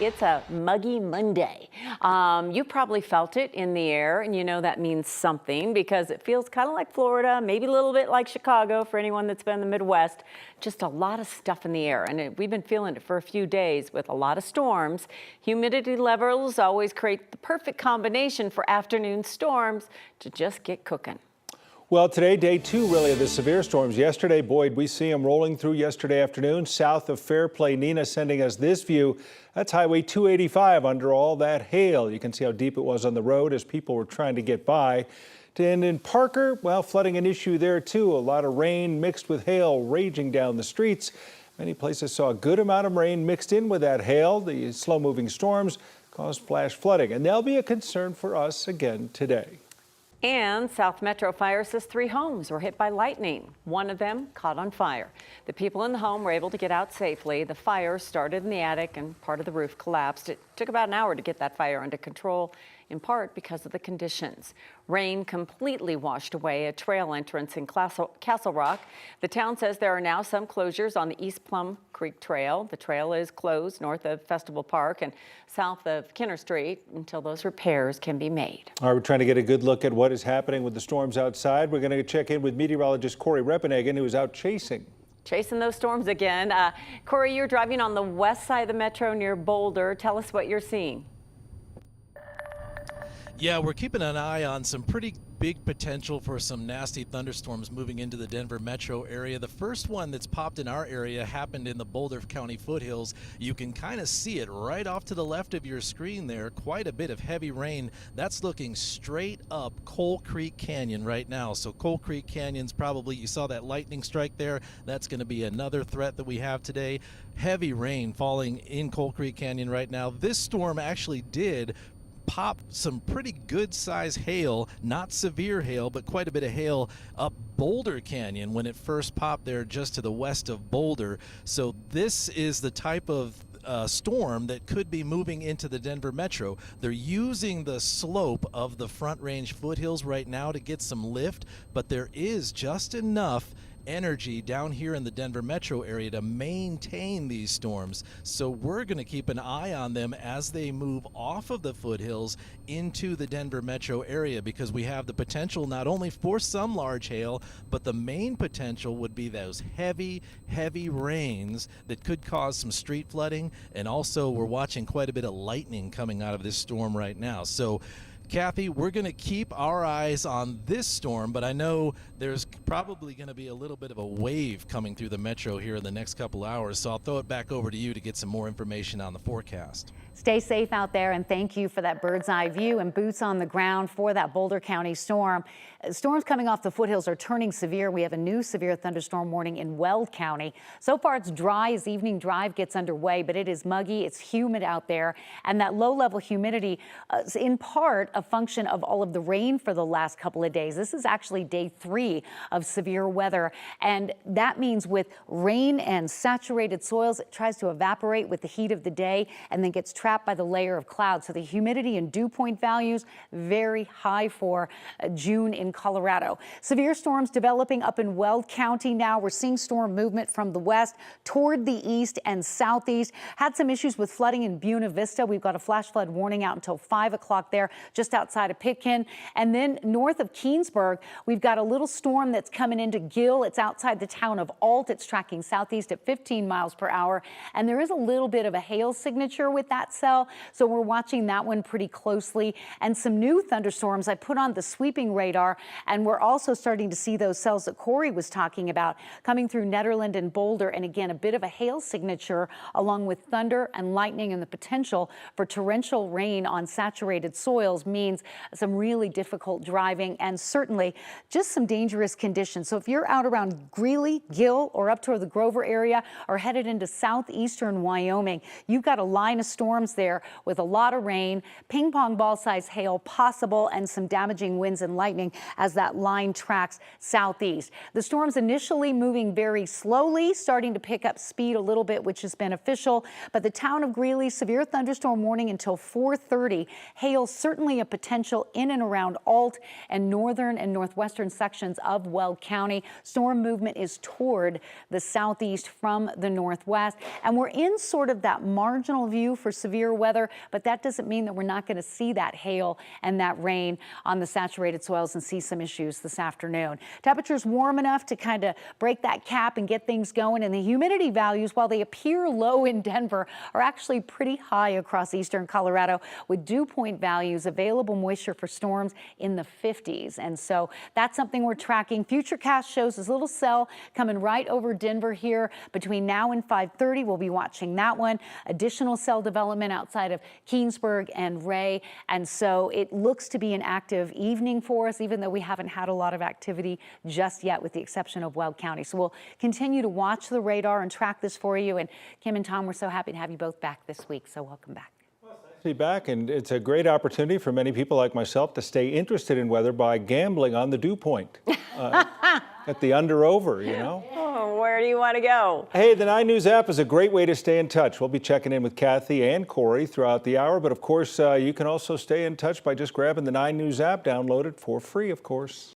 It's a muggy Monday. You probably felt it in the air, and you know that means something because it feels kind of like Florida, maybe a little bit like Chicago for anyone that's been in the Midwest. Just a lot of stuff in the air, and we've been feeling it for a few days with a lot of storms. Humidity levels always create the perfect combination for afternoon storms to just get cooking. Well, today, day two, really, of the severe storms. Yesterday, Boyd, we see them rolling through yesterday afternoon south of Fairplay. Nina sending us this view. That's Highway 285 under all that hail. You can see how deep it was on the road as people were trying to get by. And in Parker, well, flooding an issue there, too. A lot of rain mixed with hail raging down the streets. Many places saw a good amount of rain mixed in with that hail. The slow-moving storms caused flash flooding, and they'll be a concern for us again today. And South Metro Fire says 3 homes were hit by lightning. One of them caught on fire. The people in the home were able to get out safely. The fire started in the attic and part of the roof collapsed. It took about an hour to get that fire under control, in part because of the conditions. Rain completely washed away a trail entrance in Castle Rock. The town says there are now some closures on the East Plum Creek Trail. The trail is closed north of Festival Park and south of Kinner Street until those repairs can be made. All right, we're trying to get a good look at what is happening with the storms outside. We're going to check in with meteorologist Corey Reppenhagen, who is out chasing those storms again. Corey, you're driving on the west side of the metro near Boulder. Tell us what you're seeing. Yeah, we're keeping an eye on some pretty big potential for some nasty thunderstorms moving into the Denver metro area. The first one that's popped in our area happened in the Boulder County foothills. You can kind of see it right off to the left of your screen there. Quite a bit of heavy rain. That's looking straight up Coal Creek Canyon right now. So Coal Creek Canyon's probably, you saw that lightning strike there. That's going to be another threat that we have today. Heavy rain falling in Coal Creek Canyon right now. This storm actually did pop some pretty good size hail, not severe hail, but quite a bit of hail up Boulder Canyon when it first popped there just to the west of Boulder. So this is the type of storm that could be moving into the Denver metro. They're using the slope of the Front Range foothills right now to get some lift, but there is just enough energy down here in the Denver metro area to maintain these storms. So we're going to keep an eye on them as they move off of the foothills into the Denver metro area, because we have the potential not only for some large hail, but the main potential would be those heavy rains that could cause some street flooding. And also we're watching quite a bit of lightning coming out of this storm right now. So Kathy, we're going to keep our eyes on this storm, but I know there's probably going to be a little bit of a wave coming through the metro here in the next couple hours, so I'll throw it back over to you to get some more information on the forecast. Stay safe out there, and thank you for that bird's eye view and boots on the ground for that Boulder County storm. Storms coming off the foothills are turning severe. We have a new severe thunderstorm warning in Weld County. So far, it's dry as evening drive gets underway, but it is muggy. It's humid out there, and that low-level humidity is in part a function of all of the rain for the last couple of days. This is actually day 3 of severe weather, and that means with rain and saturated soils, it tries to evaporate with the heat of the day and then gets trapped by the layer of clouds. So the humidity and dew point values very high for June in Colorado. Severe storms developing up in Weld County now. We're seeing storm movement from the west toward the east and southeast. Had some issues with flooding in Buena Vista. We've got a flash flood warning out until 5 o'clock there, just outside of Pitkin. And then north of Keensburg, we've got a little storm that's coming into Gill. It's outside the town of Alt. It's tracking southeast at 15 miles per hour. And there is a little bit of a hail signature with that cell, so we're watching that one pretty closely. And some new thunderstorms I put on the sweeping radar, and we're also starting to see those cells that Corey was talking about coming through Nederland and Boulder. And again, a bit of a hail signature along with thunder and lightning, and the potential for torrential rain on saturated soils means some really difficult driving and certainly just some dangerous conditions. So if you're out around Greeley, Gill, or up toward the Grover area, or headed into southeastern Wyoming, you've got a line of storms there with a lot of rain, ping pong ball size hail possible, and some damaging winds and lightning. as that line tracks southeast. The storm's initially moving very slowly, starting to pick up speed a little bit, which is beneficial. But the town of Greeley, severe thunderstorm warning until 4:30. Hail certainly a potential in and around Alt and northern and northwestern sections of Weld County. Storm movement is toward the southeast from the northwest. And we're in sort of that marginal view for severe weather, but that doesn't mean that we're not going to see that hail and that rain on the saturated soils and see some issues this afternoon. Temperatures warm enough to kind of break that cap and get things going. And the humidity values, while they appear low in Denver, are actually pretty high across eastern Colorado, with dew point values, available moisture for storms in the 50s. And so that's something we're tracking. Futurecast shows this little cell coming right over Denver here between now and 5:30. We'll be watching that one. Additional cell development outside of Keensburg and Ray. And so it looks to be an active evening for us, even though we haven't had a lot of activity just yet, with the exception of Weld County. So we'll continue to watch the radar and track this for you. And Kim and Tom, we're so happy to have you both back this week. So welcome back. Be back, and it's a great opportunity for many people like myself to stay interested in weather by gambling on the dew point at the under-over, you know. Oh, where do you want to go? Hey, the 9 News app is a great way to stay in touch. We'll be checking in with Kathy and Corey throughout the hour, but of course, you can also stay in touch by just grabbing the 9 News app, download it for free, of course.